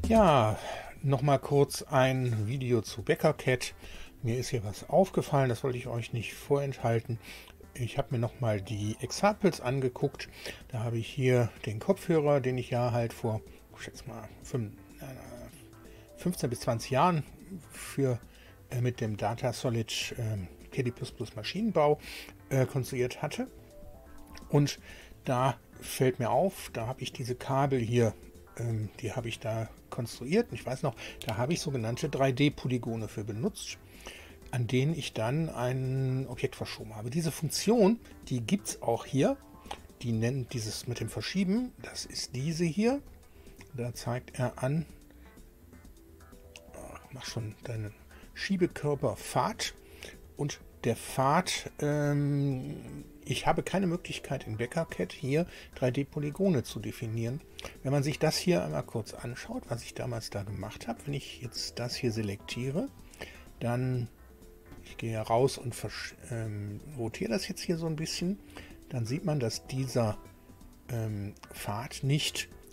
Ja, nochmal kurz ein Video zu BäckerCAD. Mir ist hier was aufgefallen, das wollte ich euch nicht vorenthalten. Ich habe mir nochmal die Examples angeguckt. Da habe ich hier den Kopfhörer, den ich ja halt vor, ich schätze mal, 15 bis 20 Jahren für mit dem Data Solid KDE+ Maschinenbau konstruiert hatte. Und da fällt mir auf, da habe ich diese Kabel hier, die habe ich da konstruiert. Ich weiß noch, da habe ich sogenannte 3D-Polygone für benutzt, an denen ich dann ein Objekt verschoben habe. Diese Funktion, die gibt es auch hier. Die nennt dieses mit dem Verschieben, das ist diese hier. Da zeigt er an, mach schon deinen Schiebekörperpfad. Und der Pfad, ich habe keine Möglichkeit in BäckerCAD hier 3D-Polygone zu definieren. Wenn man sich das hier einmal kurz anschaut, was ich damals da gemacht habe, wenn ich jetzt das hier selektiere, dann, ich gehe raus und rotiere das jetzt hier so ein bisschen, dann sieht man, dass dieser Pfad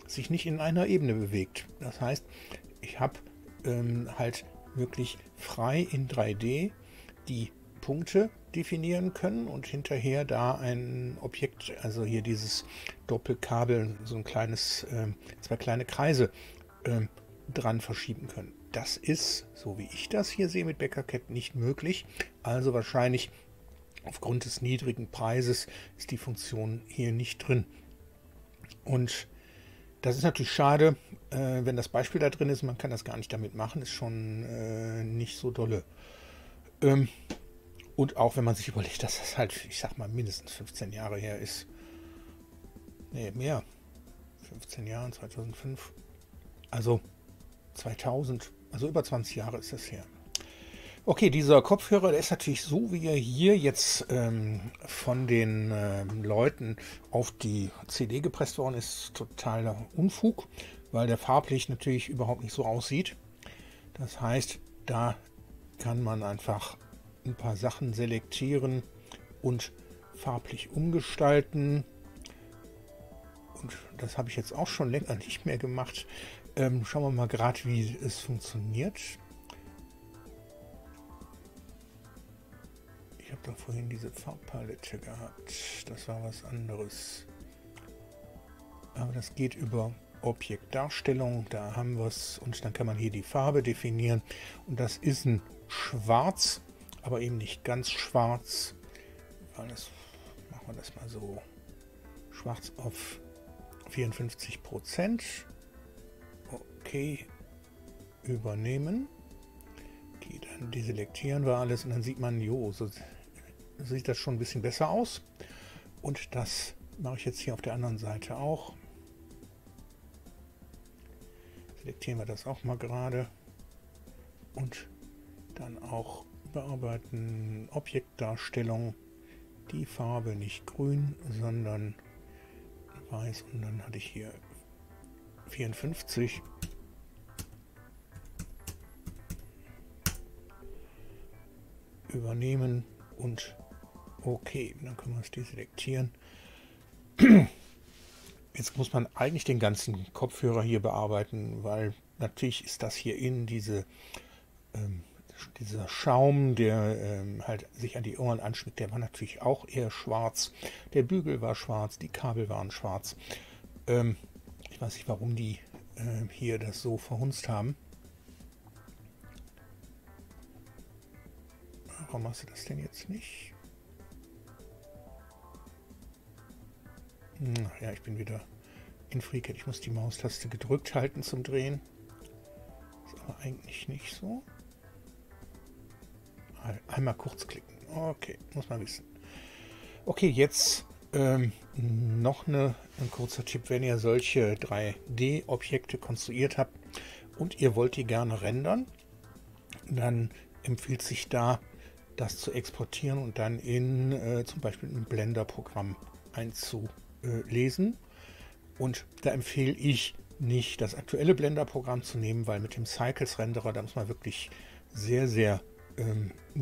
sich nicht in einer Ebene bewegt. Das heißt, ich habe halt wirklich frei in 3D die Punkte definieren können und hinterher da ein Objekt, also hier dieses Doppelkabel, so ein kleines, zwei kleine Kreise dran verschieben können. Das ist, so wie ich das hier sehe, mit BäckerCAD nicht möglich. Also wahrscheinlich aufgrund des niedrigen Preises ist die Funktion hier nicht drin. Und das ist natürlich schade, wenn das Beispiel da drin ist, man kann das gar nicht damit machen, ist schon nicht so dolle. Und auch wenn man sich überlegt, dass das halt, ich sag mal, mindestens 15 Jahre her ist. Nee, mehr. 15 Jahre, 2005. Also 2000, also über 20 Jahre ist das her. Okay, dieser Kopfhörer, der ist natürlich so, wie er hier jetzt von den Leuten auf die CD gepresst worden ist, totaler Unfug, weil der farblich natürlich überhaupt nicht so aussieht. Das heißt, da kann man einfach ein paar Sachen selektieren und farblich umgestalten. Und das habe ich jetzt auch schon länger nicht mehr gemacht. Schauen wir mal gerade, wie es funktioniert. Ich habe doch vorhin diese Farbpalette gehabt. Das war was anderes. Aber das geht über Objektdarstellung. Da haben wir es. Und dann kann man hier die Farbe definieren. Und das ist ein Schwarz, aber eben nicht ganz schwarz. Alles, machen wir das mal so. Schwarz auf 54%. Okay. Übernehmen. Okay, dann deselektieren wir alles und dann sieht man, jo, so sieht das schon ein bisschen besser aus. Und das mache ich jetzt hier auf der anderen Seite auch. Selektieren wir das auch mal gerade. Und dann auch bearbeiten, Objektdarstellung, die Farbe nicht grün, sondern weiß. Und dann hatte ich hier 54. Übernehmen und okay, dann können wir es deselektieren. Jetzt muss man eigentlich den ganzen Kopfhörer hier bearbeiten, weil natürlich ist das hier innen dieser Schaum, der halt sich an die Ohren anschmiegt, der war natürlich auch eher schwarz. Der Bügel war schwarz, die Kabel waren schwarz. Ich weiß nicht, warum die hier das so verhunzt haben. Warum machst du das denn jetzt nicht? Ja, ich bin wieder in FreeCAD. Ich muss die Maustaste gedrückt halten zum Drehen. Ist aber eigentlich nicht so. Einmal kurz klicken. Okay, muss man wissen. Okay, jetzt noch ein kurzer Tipp. Wenn ihr solche 3D-Objekte konstruiert habt und ihr wollt die gerne rendern, dann empfiehlt sich da, das zu exportieren und dann in zum Beispiel ein Blender-Programm einzulesen. Und da empfehle ich nicht, das aktuelle Blender-Programm zu nehmen, weil mit dem Cycles-Renderer, da muss man wirklich sehr, sehr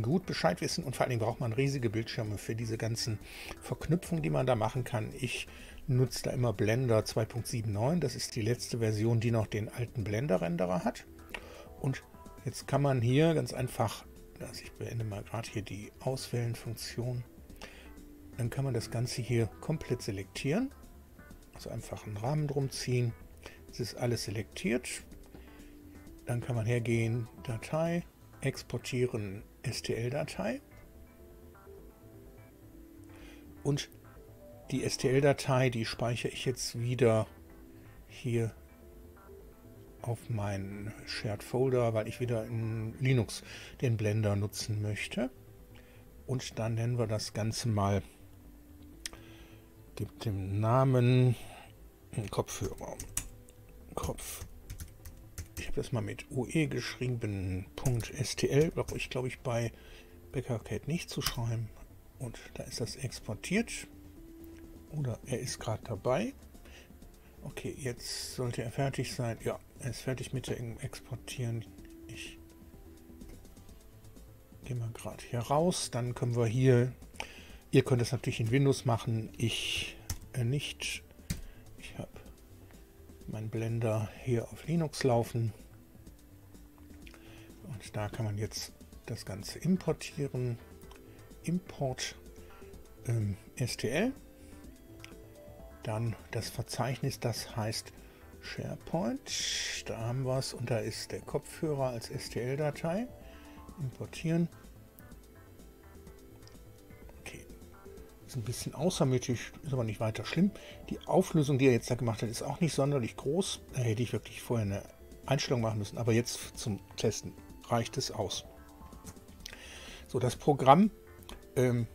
gut Bescheid wissen und vor allen Dingen braucht man riesige Bildschirme für diese ganzen Verknüpfungen, die man da machen kann. Ich nutze da immer Blender 2.79. Das ist die letzte Version, die noch den alten Blender-Renderer hat. Und jetzt kann man hier ganz einfach, also ich beende mal gerade hier die Auswählen-Funktion, dann kann man das Ganze hier komplett selektieren. Also einfach einen Rahmen drum ziehen. Es ist alles selektiert. Dann kann man hergehen, Datei, exportieren, STL-Datei. Und die STL-Datei, die speichere ich jetzt wieder hier auf meinen Shared Folder, weil ich wieder in Linux den Blender nutzen möchte. Und dann nennen wir das Ganze mal, gibt dem Namen Kopfhörer. Ich habe das mal mit UE geschrieben, .stl, brauche ich glaube ich bei BeckerCAD nicht zu schreiben. Und da ist das exportiert. Oder er ist gerade dabei. Okay, jetzt sollte er fertig sein. Ja, er ist fertig mit dem Exportieren. Ich gehe mal gerade hier raus. Dann können wir hier, ihr könnt es natürlich in Windows machen, ich nicht. Ich habe meinen Blender hier auf Linux laufen. Und da kann man jetzt das Ganze importieren. Import STL. Dann das Verzeichnis, das heißt SharePoint. Da haben wir es und da ist der Kopfhörer als STL-Datei. Importieren. Okay. Ist ein bisschen außermittig, ist aber nicht weiter schlimm. Die Auflösung, die er jetzt da gemacht hat, ist auch nicht sonderlich groß. Da hätte ich wirklich vorher eine Einstellung machen müssen, aber jetzt zum Testen reicht es aus. So, das Programm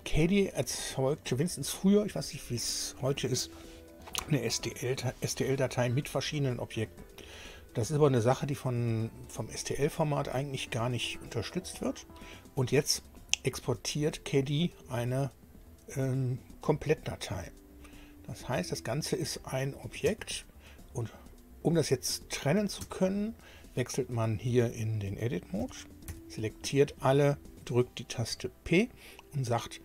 Kadi erzeugte wenigstens früher, ich weiß nicht, wie es heute ist, eine STL-Datei mit verschiedenen Objekten. Das ist aber eine Sache, die vom STL-Format eigentlich gar nicht unterstützt wird. Und jetzt exportiert Kadi eine Komplettdatei. Das heißt, das Ganze ist ein Objekt und um das jetzt trennen zu können, wechselt man hier in den Edit-Mode, selektiert alle, drückt die Taste P und sagt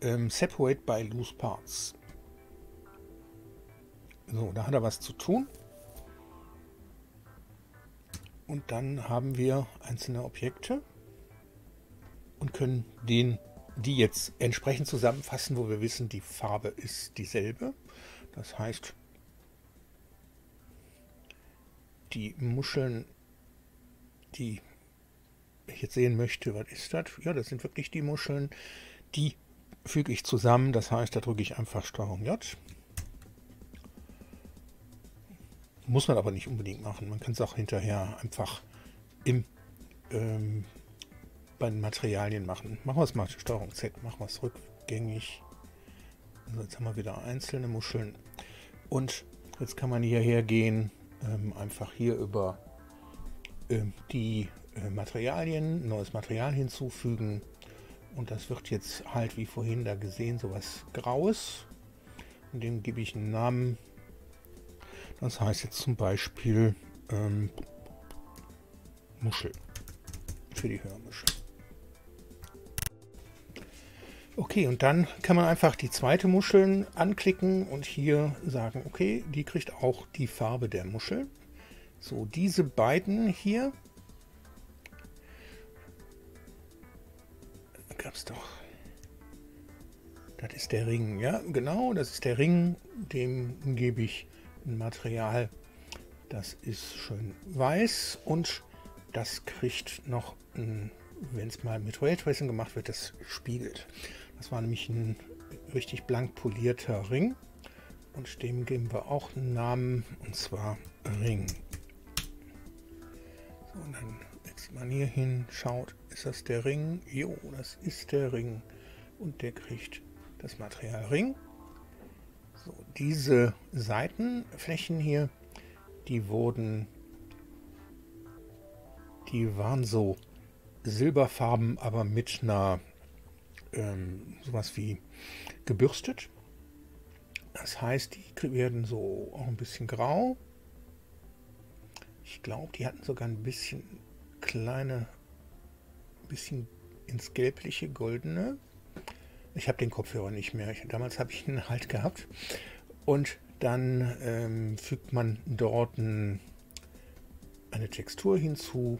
Separate by Loose Parts. So, da hat er was zu tun. Und dann haben wir einzelne Objekte und können die jetzt entsprechend zusammenfassen, wo wir wissen, die Farbe ist dieselbe. Das heißt, die Muscheln, die ich jetzt sehen möchte, was ist das? Ja, das sind wirklich die Muscheln. Die füge ich zusammen. Das heißt, da drücke ich einfach STRG J. Muss man aber nicht unbedingt machen. Man kann es auch hinterher einfach bei den Materialien machen. Machen wir es mal STRG Z, machen wir es rückgängig. Also jetzt haben wir wieder einzelne Muscheln. Und jetzt kann man hierher gehen, einfach hier über die Materialien, neues Material hinzufügen. Und das wird jetzt halt wie vorhin da gesehen, sowas Graues. Und dem gebe ich einen Namen. Das heißt jetzt zum Beispiel Muschel für die Hörmuschel. Okay, und dann kann man einfach die zweite Muschel anklicken und hier sagen, okay, die kriegt auch die Farbe der Muschel. So, diese beiden hier, gab es doch, das ist der Ring, ja genau, das ist der Ring, dem gebe ich ein Material, das ist schön weiß und das kriegt noch, wenn es mal mit Raytracing gemacht wird, das spiegelt. Das war nämlich ein richtig blank polierter Ring und dem geben wir auch einen Namen und zwar Ring. So, und dann wechselt man hier hin, schaut, ist das der Ring? Jo, das ist der Ring und der kriegt das Material Ring. So, diese Seitenflächen hier, die waren so silberfarben, aber mit einer sowas wie gebürstet. Das heißt, die werden so auch ein bisschen grau. Ich glaube, die hatten sogar ein bisschen bisschen ins gelbliche, goldene. Ich habe den Kopfhörer nicht mehr. Damals habe ich ihn halt gehabt. Und dann fügt man dort eine Textur hinzu.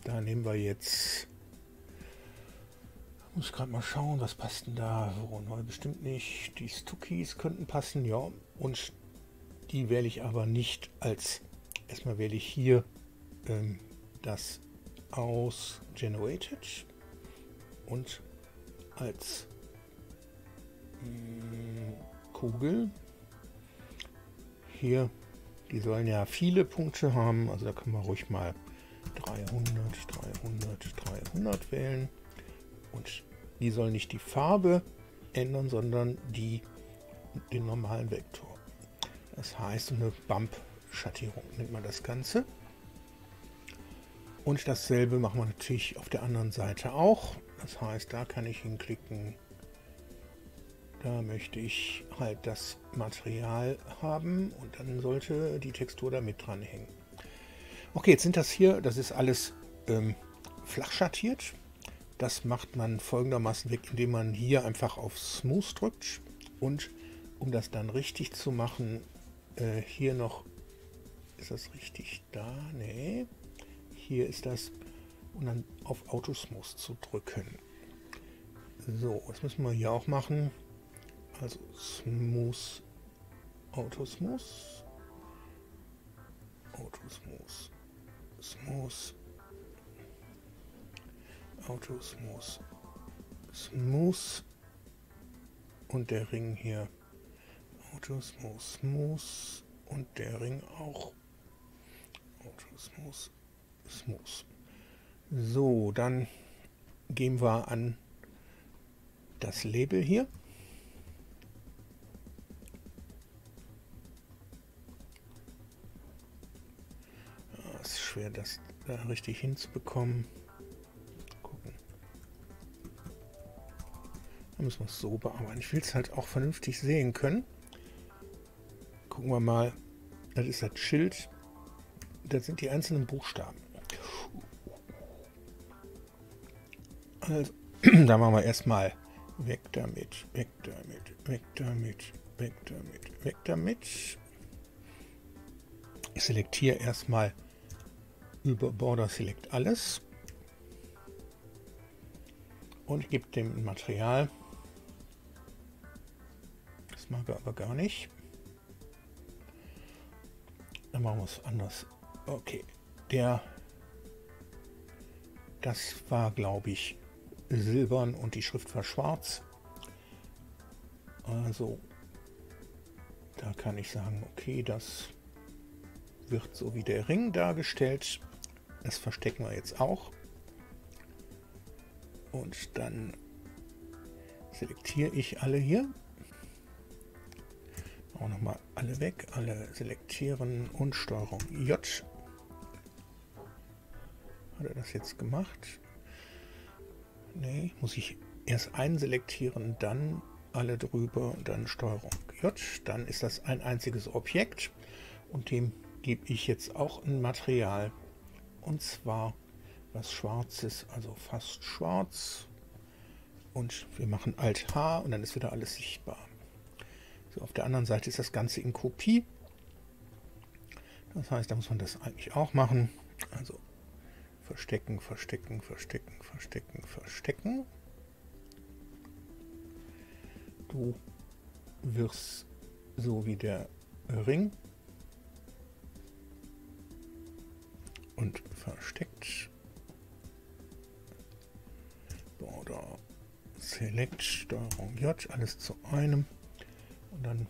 Da nehmen wir jetzt, muss ich gerade mal schauen, was passt denn da? Oh, neu bestimmt nicht. Die Stukies könnten passen, ja. Und die wähle ich aber nicht als, erstmal wähle ich hier das aus Generated und als Kugel. Hier, die sollen ja viele Punkte haben, also da können wir ruhig mal 300, 300, 300 wählen. Und die soll nicht die Farbe ändern, sondern den normalen Vektor. Das heißt, eine Bump-Schattierung nennt man das Ganze. Und dasselbe machen wir natürlich auf der anderen Seite auch. Das heißt, da kann ich hinklicken. Da möchte ich halt das Material haben und dann sollte die Textur da mit dran hängen. Okay, jetzt sind das hier, das ist alles flach schattiert. Das macht man folgendermaßen weg, indem man hier einfach auf Smooth drückt. Und um das dann richtig zu machen, hier noch, ist das richtig da? Nee. Hier ist das, und dann auf Auto Smooth zu drücken. So, das müssen wir hier auch machen. Also Smooth, Auto Smooth, Auto Smooth, Smooth, Auto Smooth, Smooth und der Ring hier. Auto Smooth, Smooth und der Ring auch. Auto Smooth, Smooth. So, dann gehen wir an das Label hier. Es ist schwer, das da richtig hinzubekommen. Gucken. Da müssen wir es so bearbeiten. Ich will es halt auch vernünftig sehen können. Gucken wir mal. Das ist das Schild. Das sind die einzelnen Buchstaben. Also, da machen wir erstmal weg damit, weg damit, weg damit, weg damit, weg damit. Ich selektiere erstmal über Border Select alles und gebe dem Material. Das mag er aber gar nicht. Dann machen wir es anders. Okay, das war, glaube ich, silbern und die Schrift war schwarz. Also da kann ich sagen, okay, das wird so wie der Ring dargestellt. Das verstecken wir jetzt auch. Und dann selektiere ich alle hier. Auch nochmal alle weg, alle selektieren und Steuerung J. Hat er das jetzt gemacht? Nee, muss ich erst einen selektieren, dann alle drüber und dann Steuerung J. Dann ist das ein einziges Objekt und dem gebe ich jetzt auch ein Material. Und zwar was Schwarzes, also fast schwarz. Und wir machen Alt H und dann ist wieder alles sichtbar. So, auf der anderen Seite ist das Ganze in Kopie. Das heißt, da muss man das eigentlich auch machen. Also verstecken, verstecken, verstecken, verstecken, verstecken. Du wirst so wie der Ring und versteckt. Border Select, Steuerung J, alles zu einem. Und dann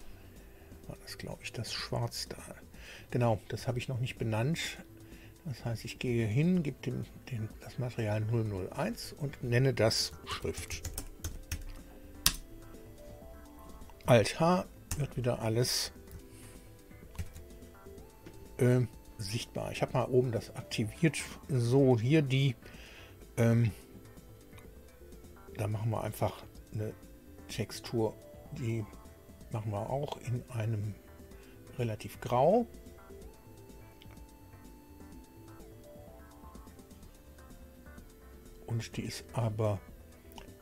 war das, glaube ich, das Schwarz da. Genau, das habe ich noch nicht benannt. Das heißt, ich gehe hin, gebe das Material 001 und nenne das Schrift. Alt H wird wieder alles sichtbar. Ich habe mal oben das aktiviert. So, hier da machen wir einfach eine Textur, die machen wir auch in einem relativ grau. Und die ist aber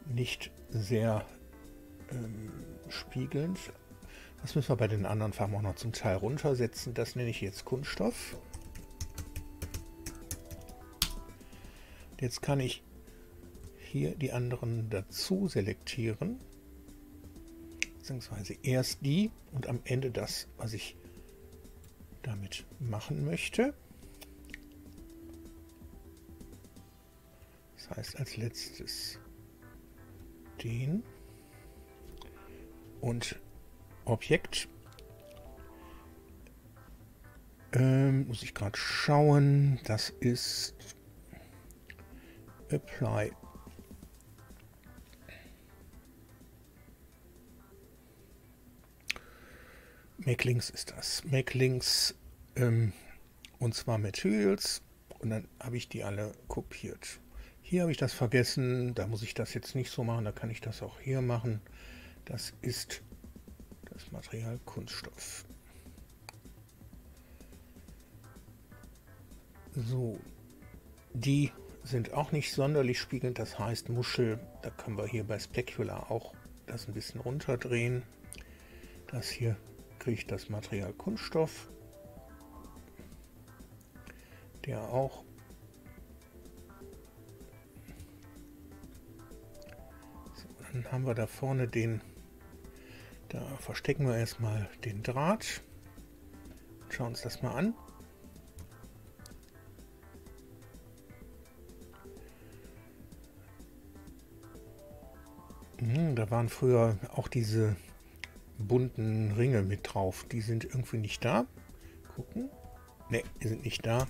nicht sehr spiegelnd. Das müssen wir bei den anderen Farben auch noch zum Teil runtersetzen. Das nenne ich jetzt Kunststoff. Jetzt kann ich hier die anderen dazu selektieren. Beziehungsweise erst die und am Ende das, was ich damit machen möchte. Das heißt als letztes den und Objekt. Muss ich gerade schauen. Das ist Apply. Make Links ist das. Make Links und zwar Materials und dann habe ich die alle kopiert. Hier habe ich das vergessen, da muss ich das jetzt nicht so machen, da kann ich das auch hier machen. Das ist das Material Kunststoff. So, die sind auch nicht sonderlich spiegelnd, das heißt Muschel, da können wir hier bei Specular auch das ein bisschen runterdrehen. Das hier kriegt das Material Kunststoff. Der auch. So, dann haben wir da vorne den, da verstecken wir erstmal den Draht. Schauen uns das mal an. Da waren früher auch diese bunten Ringe mit drauf. Die sind irgendwie nicht da. Gucken. Ne, die sind nicht da.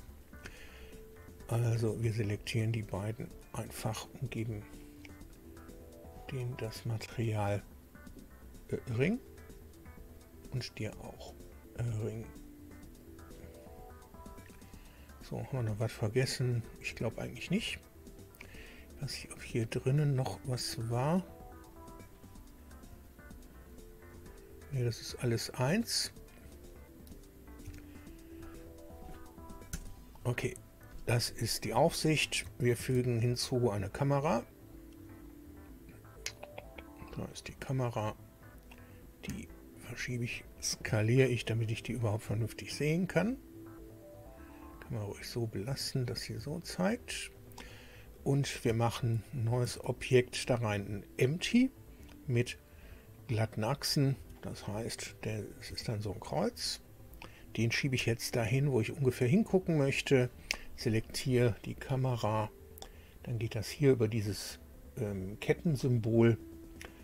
Also wir selektieren die beiden einfach und geben denen das Material Ring und dir auch Ring. So, haben wir noch was vergessen? Ich glaube eigentlich nicht. Ich weiß nicht, ob hier drinnen noch was war. Ne, das ist alles eins. Okay. Das ist die Aufsicht. Wir fügen hinzu eine Kamera. Da ist die Kamera. Die verschiebe ich, skaliere ich, damit ich die überhaupt vernünftig sehen kann. Kann man ruhig so belassen, dass sie so zeigt. Und wir machen ein neues Objekt da rein, ein Empty mit glatten Achsen. Das heißt, das ist dann so ein Kreuz. Den schiebe ich jetzt dahin, wo ich ungefähr hingucken möchte. Selektiere die Kamera, dann geht das hier über dieses Kettensymbol,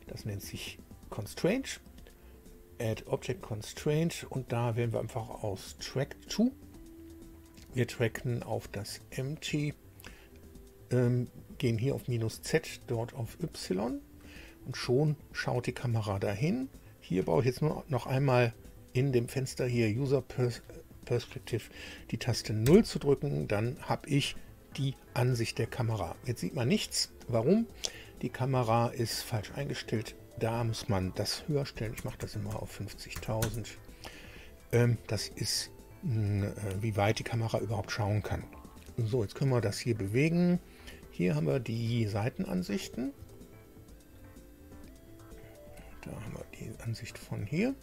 das nennt sich Constraint, Add Object Constraint und da wählen wir einfach aus Track to. Wir tracken auf das Empty, gehen hier auf -Z, dort auf Y und schon schaut die Kamera dahin. Hier brauche ich jetzt nur noch einmal in dem Fenster hier User Perspective die Taste 0 zu drücken, dann habe ich die Ansicht der Kamera. Jetzt sieht man nichts. Warum? Die Kamera ist falsch eingestellt. Da muss man das höher stellen. Ich mache das immer auf 50.000. Das ist, wie weit die Kamera überhaupt schauen kann. So, jetzt können wir das hier bewegen. Hier haben wir die Seitenansichten. Da haben wir die Ansicht von hier.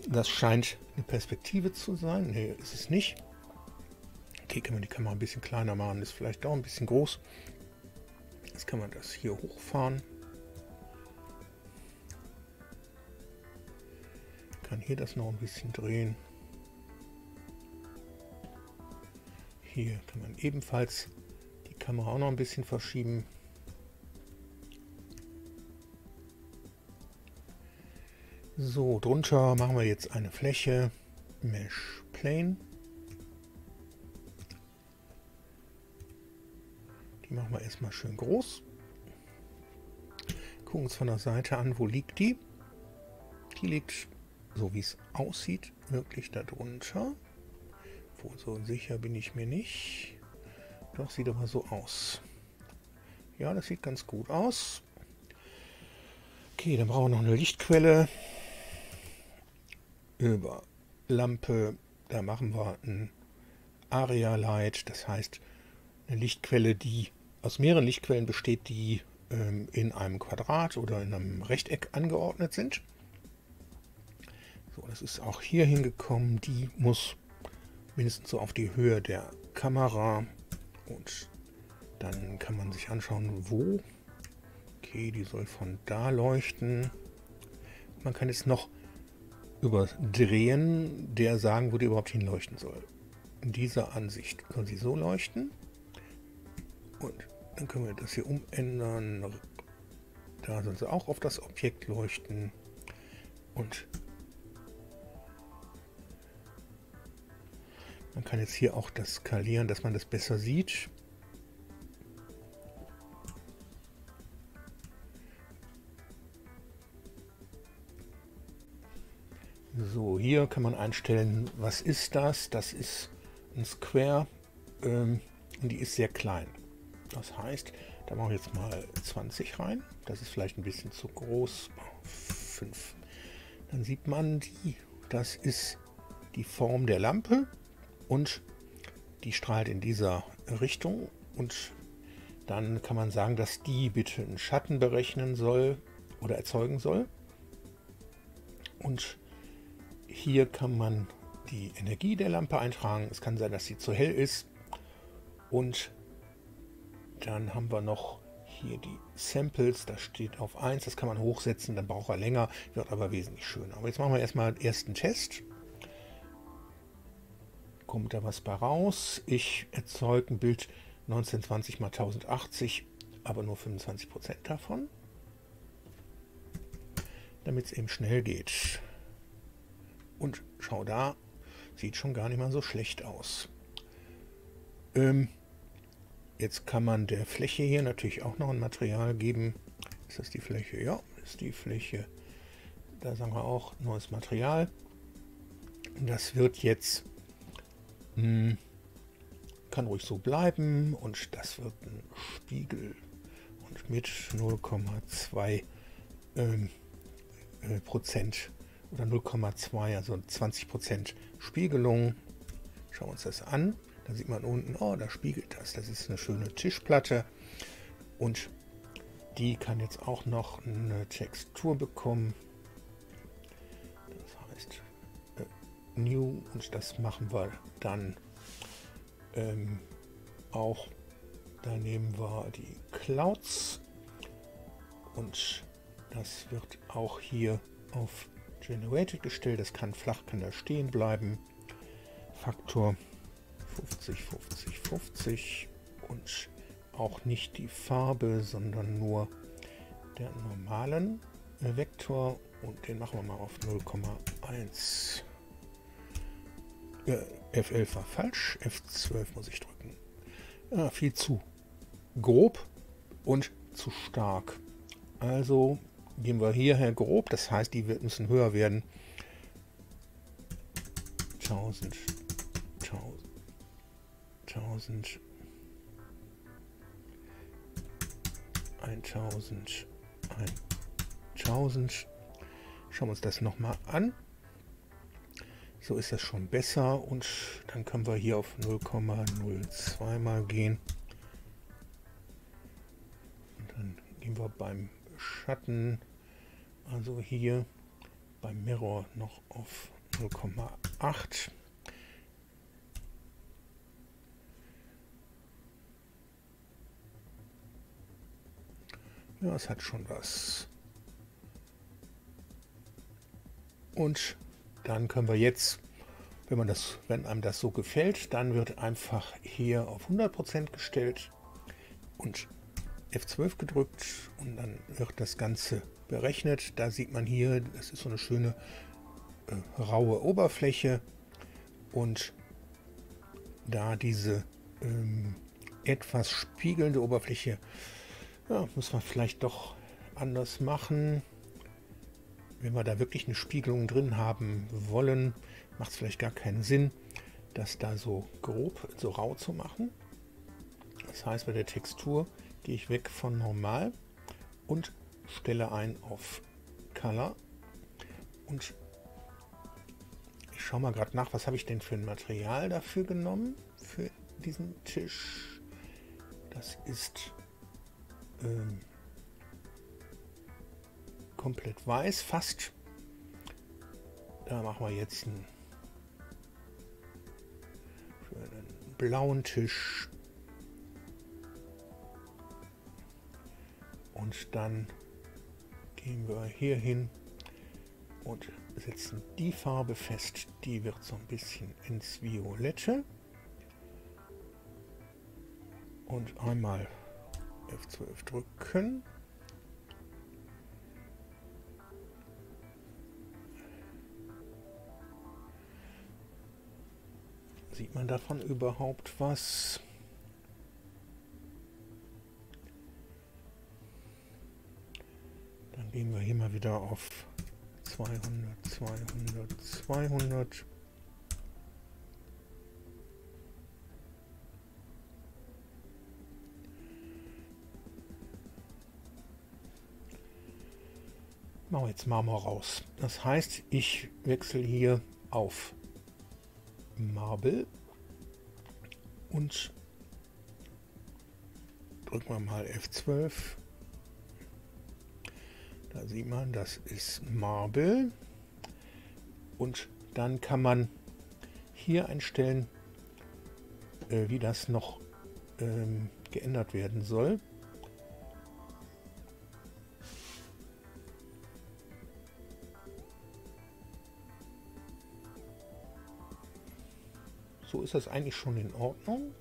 Das scheint eine Perspektive zu sein. Ne, ist es nicht. Okay, kann man die Kamera ein bisschen kleiner machen. Ist vielleicht auch ein bisschen groß. Jetzt kann man das hier hochfahren. Kann hier das noch ein bisschen drehen. Hier kann man ebenfalls die Kamera auch noch ein bisschen verschieben. So, drunter machen wir jetzt eine Fläche, Mesh Plane. Die machen wir erstmal schön groß. Gucken uns von der Seite an, wo liegt die? Die liegt, so wie es aussieht, wirklich darunter. So sicher bin ich mir nicht. Doch, sieht aber so aus. Ja, das sieht ganz gut aus. Okay, dann brauchen wir noch eine Lichtquelle. Über Lampe, da machen wir ein Area Light, das heißt eine Lichtquelle, die aus mehreren Lichtquellen besteht, die in einem Quadrat oder in einem Rechteck angeordnet sind. So, das ist auch hier hingekommen. Die muss mindestens so auf die Höhe der Kamera. Und dann kann man sich anschauen, wo. Okay, die soll von da leuchten. Man kann jetzt noch überdrehen, der sagen, wo die überhaupt hinleuchten soll. In dieser Ansicht soll sie so leuchten. Und dann können wir das hier umändern. Da soll sie auch auf das Objekt leuchten. Und man kann jetzt hier auch das skalieren, dass man das besser sieht. So, hier kann man einstellen, was ist das? Das ist ein Square und die ist sehr klein. Das heißt, da mache ich jetzt mal 20 rein. Das ist vielleicht ein bisschen zu groß. 5. Dann sieht man die. Das ist die Form der Lampe und die strahlt in dieser Richtung. Und dann kann man sagen, dass die bitte einen Schatten berechnen soll oder erzeugen soll. Und hier kann man die Energie der Lampe eintragen. Es kann sein, dass sie zu hell ist. Und dann haben wir noch hier die Samples. Das steht auf 1. Das kann man hochsetzen. Dann braucht er länger. Wird aber wesentlich schöner. Aber jetzt machen wir erstmal den ersten Test. Kommt da was bei raus? Ich erzeuge ein Bild 1920 x 1080, aber nur 25% davon. Damit es eben schnell geht. Und schau da, sieht schon gar nicht mal so schlecht aus. Jetzt kann man der Fläche hier natürlich auch noch ein Material geben. Ist das die Fläche? Ja, ist die Fläche. Da sagen wir auch neues Material. Das wird jetzt, kann ruhig so bleiben und das wird ein Spiegel und mit 0,2 Prozent oder 0,2, also 20% Spiegelung. Schauen wir uns das an. Da sieht man unten, oh, da spiegelt das. Das ist eine schöne Tischplatte. Und die kann jetzt auch noch eine Textur bekommen. Das heißt New, und das machen wir dann auch. Da nehmen wir die Clouds und das wird auch hier auf Generated gestellt. Das kann flach, kann da stehen bleiben. Faktor 50, 50, 50 und auch nicht die Farbe, sondern nur der normalen Vektor, und den machen wir mal auf 0,1. F11 war falsch, F12 muss ich drücken. Ja, viel zu grob und zu stark. Also gehen wir hierher grob, das heißt, die müssen höher werden. 1000, 1000, 1000, 1000. Schauen wir uns das nochmal an. So ist das schon besser, und dann können wir hier auf 0,02 mal gehen. Und dann gehen wir beim Schatten, also hier beim Mirror, noch auf 0,8. Ja, es hat schon was. Und dann können wir jetzt, wenn einem das so gefällt, dann wird einfach hier auf 100% gestellt und F12 gedrückt, und dann wird das Ganze berechnet. Da sieht man hier, das ist so eine schöne raue Oberfläche, und da diese etwas spiegelnde Oberfläche, ja, muss man vielleicht doch anders machen. Wenn wir da wirklich eine Spiegelung drin haben wollen, macht es vielleicht gar keinen Sinn, das da so grob, so rau zu machen. Das heißt, bei der Textur gehe ich weg von Normal und stelle ein auf Color. Und ich schaue mal gerade nach, was habe ich denn für ein Material dafür genommen, für diesen Tisch. Das ist komplett weiß, fast. Da machen wir jetzt einen blauen Tisch. Und dann gehen wir hier hin und setzen die Farbe fest. Die wird so ein bisschen ins Violette. Und einmal F12 drücken. Sieht man davon überhaupt was? Dann gehen wir hier mal wieder auf 200, 200, 200. Machen wir jetzt Marmor raus. Das heißt, ich wechsle hier auf Marble und drücken wir mal F12. Da sieht man, das ist Marble. Und dann kann man hier einstellen, wie das noch geändert werden soll. So ist das eigentlich schon in Ordnung.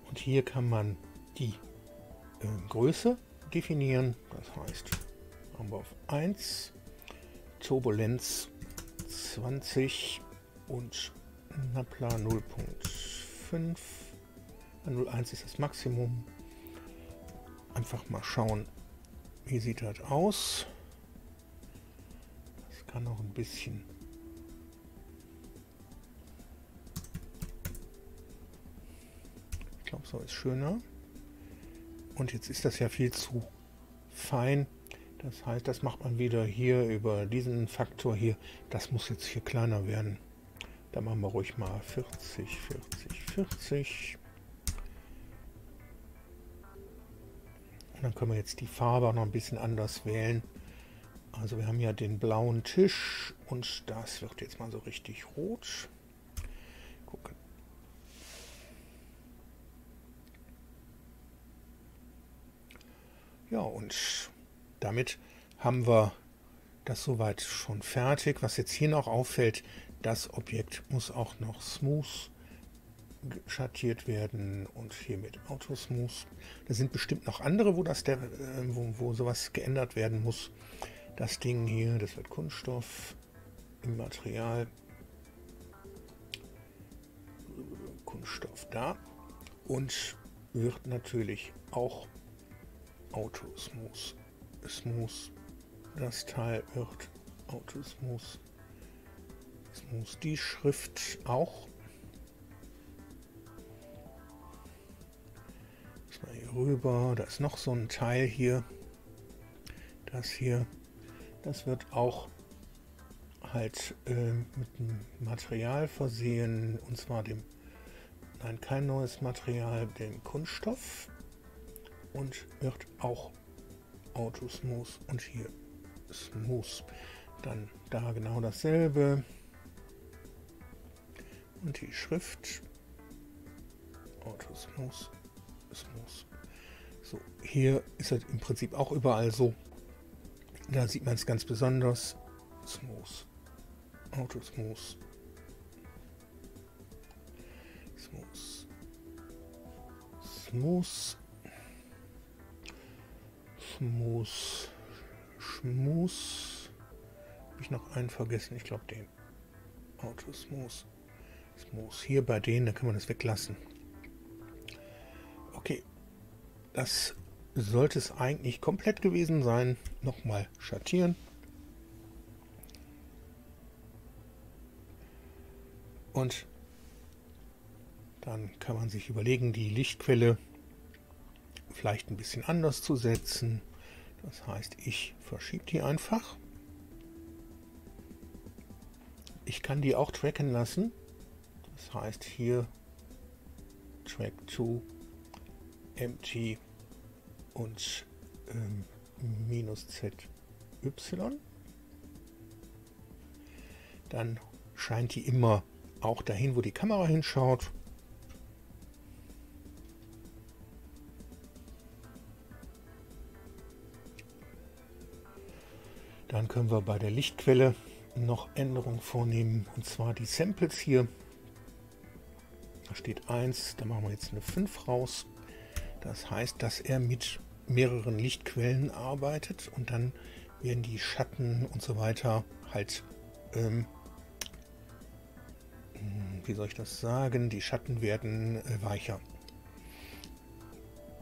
Und hier kann man die Größe definieren. Das heißt, haben wir auf 1, Turbulenz 20 und Nabla 0.5. 0,1 ist das Maximum. Einfach mal schauen, wie sieht das aus. Das kann noch ein bisschen. Ich glaube, so ist schöner. Und jetzt ist das ja viel zu fein. Das heißt, das macht man wieder hier über diesen Faktor hier. Das muss jetzt hier kleiner werden. Da machen wir ruhig mal 40, 40, 40. Und dann können wir jetzt die Farbe auch noch ein bisschen anders wählen. Also wir haben ja den blauen Tisch und das wird jetzt mal so richtig rot. Gucken. Ja, und damit haben wir das soweit schon fertig. Was jetzt hier noch auffällt, das Objekt muss auch noch smooth schattiert werden und hier mit Autosmooth. Da sind bestimmt noch andere, wo wo sowas geändert werden muss. Das Ding hier, das wird Kunststoff im Material. Kunststoff da und wird natürlich auch Autosmooth. Smooth. Das Teil wird Autosmooth. Smooth. Die Schrift auch. Mal hier rüber. Da ist noch so ein Teil hier. Das hier. Das wird auch halt mit einem Material versehen. Und zwar dem, nein, kein neues Material, dem Kunststoff. Und wird auch Autosmooth und hier Smooth. Dann da genau dasselbe. Und die Schrift Autosmooth. Smooth. So, hier ist es im Prinzip auch überall so. Da sieht man es ganz besonders. Smooth. Autosmooth. Smooth. Smooth. Smooth. Schmus. Habe ich noch einen vergessen? Ich glaube den. Autosmooth. Smooth. Hier bei denen, da kann man das weglassen. Okay, das sollte es eigentlich komplett gewesen sein. Nochmal schattieren. Und dann kann man sich überlegen, die Lichtquelle vielleicht ein bisschen anders zu setzen. Das heißt, ich verschiebe die einfach. Ich kann die auch tracken lassen. Das heißt hier Track to empty und minus ZY. Dann scheint die immer auch dahin, wo die Kamera hinschaut. Dann können wir bei der Lichtquelle noch Änderungen vornehmen, und zwar die Samples hier. Da steht 1, da machen wir jetzt eine 5 raus. Das heißt, dass er mit mehreren Lichtquellen arbeitet und dann werden die Schatten und so weiter halt, wie soll ich das sagen, die Schatten werden weicher.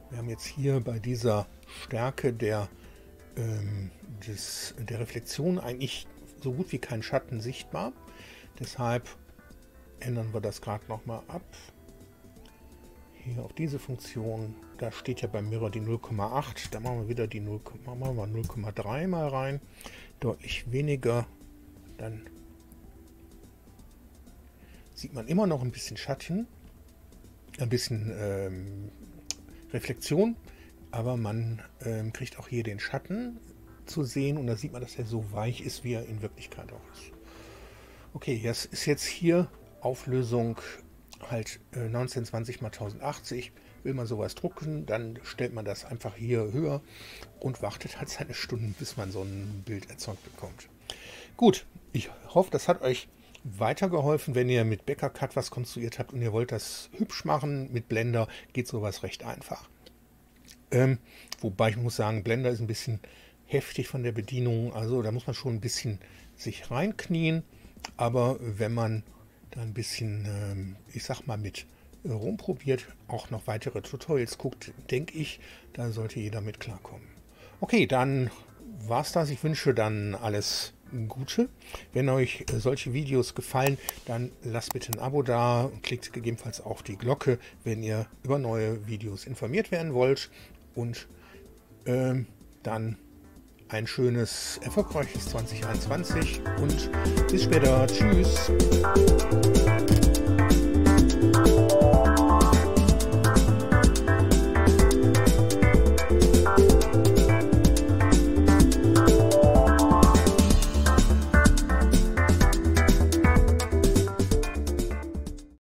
Wir haben jetzt hier bei dieser Stärke der Reflexion eigentlich so gut wie kein Schatten sichtbar. Deshalb ändern wir das gerade nochmal ab. Hier auf diese Funktion, da steht ja beim Mirror die 0,8. Da machen wir wieder die 0,3 mal rein. Deutlich weniger. Dann sieht man immer noch ein bisschen Schatten, ein bisschen Reflexion, aber man kriegt auch hier den Schatten zu sehen, und da sieht man, dass er so weich ist, wie er in Wirklichkeit auch ist. Okay, das ist jetzt hier Auflösung halt 1920 x 1080. Will man sowas drucken, dann stellt man das einfach hier höher und wartet halt seine Stunden, bis man so ein Bild erzeugt bekommt. Gut, ich hoffe, das hat euch weitergeholfen. Wenn ihr mit Becker Cut was konstruiert habt und ihr wollt das hübsch machen mit Blender, geht sowas recht einfach. Wobei ich muss sagen, Blender ist ein bisschen heftig von der Bedienung, also da muss man schon ein bisschen sich reinknien, aber wenn man da ein bisschen, ich sag mal, mit rumprobiert, auch noch weitere Tutorials guckt, denke ich, da sollte jeder mit klarkommen. Okay, dann war's das. Ich wünsche dann alles Gute. Wenn euch solche Videos gefallen, dann lasst bitte ein Abo da und klickt gegebenenfalls auf die Glocke, wenn ihr über neue Videos informiert werden wollt. Und dann ein schönes, erfolgreiches 2021 und bis später. Tschüss.